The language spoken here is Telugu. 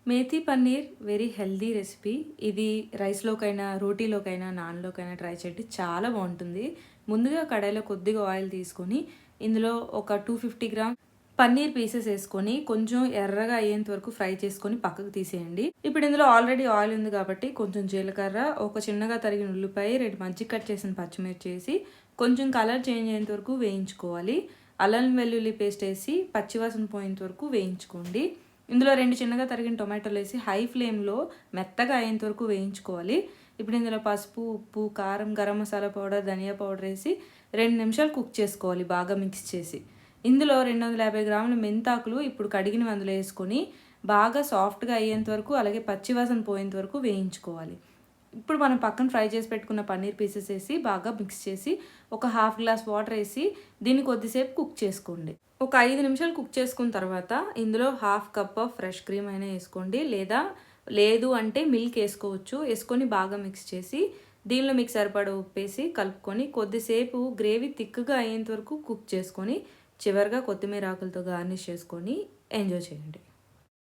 Methi paneer very healthy recipe. ఇది రైస్‌లోకైనా, రోటీలోకైనా, నాన్‌లోకైనా ట్రై చేయండి. చాలా బావుంటుంది. ముందుగా కడాయిలో కొద్దిగా ఆయిల్ తీసుకొని, ఇందులో ఒక 250 గ్రామ్ పన్నీర్ పీసెస్ ఏసుకొని, కొంచెం ఎర్రగా అయ్యేంత వరకు ఫ్రై చేసుకొని పక్కకు తీసేయండి. ఇప్పుడు ఇందులో ఆల్రెడీ ఆయిల్ ఉంది కాబట్టి, కొంచెం జీలకర్ర, ఒక చిన్నగా తరిగిన ఉల్లిపాయ, 2 మజ్జిగ కట్ చేసిన పచ్చిమిర్చి ఏసి, కొంచెం కలర్ చేంజ్ అయ్యేంత వరకు వేయించుకోవాలి. అల్లం వెల్లుల్లి పేస్ట్ ఏసి, పచ్చివాసన పోయేంత వరకు వేయించుకోండి. ఇందులో 2 చిన్నగా తరిగిన టొమాటోలేసి హై ఫ్లేమ్‌లో మెత్తగా అయ్యేంత వరకు వేయించుకోవాలి. ఇప్పుడు ఇందులో పసుపు, ఉప్పు, కారం, గరం మసాలా పౌడర్, ధనియా పౌడర్ ఏసి 2 నిమిషాలు కుక్ చేసుకోవాలి బాగా మిక్స్ చేసి. ఇందులో 250 గ్రాముల మెంతాకులు ఇప్పుడు కడిగినవి అందులో ఏసుకొని బాగా సాఫ్ట్‌గా అయ్యేంత వరకు, అలాగే పచ్చి వాసన పోయేంత వరకు వేయించుకోవాలి. ఇప్పుడు మనం పక్కన ఫ్రై చేసి పెట్టుకున్న పన్నీర్ పీసెస్ ఏసి బాగా మిక్స్ చేసి, ఒక హాఫ్ గ్లాస్ వాటర్ ఏసి దీన్ని కొద్దిసేపు కుక్ చేసుకోండి. ఒక 5 నిమిషాలు కుక్ చేసుకున్న తర్వాత ఇందులో half cup of fresh cream అయినా ఏసుకోండి. లేదు అంటే మిల్క్ ఏసుకోవచ్చు. ఏసుకొని బాగా మిక్స్ చేసి, దీనిలో మీకు సరిపడా ఉప్పేసి కలుపుకొని కొద్దిసేపు గ్రేవీ థిక్‌గా అయ్యేంత వరకు కుక్ చేసుకొని, చివరగా కొత్తిమీర ఆకులతో గార్నిష్ చేసుకొని ఎంజాయ్ చేయండి.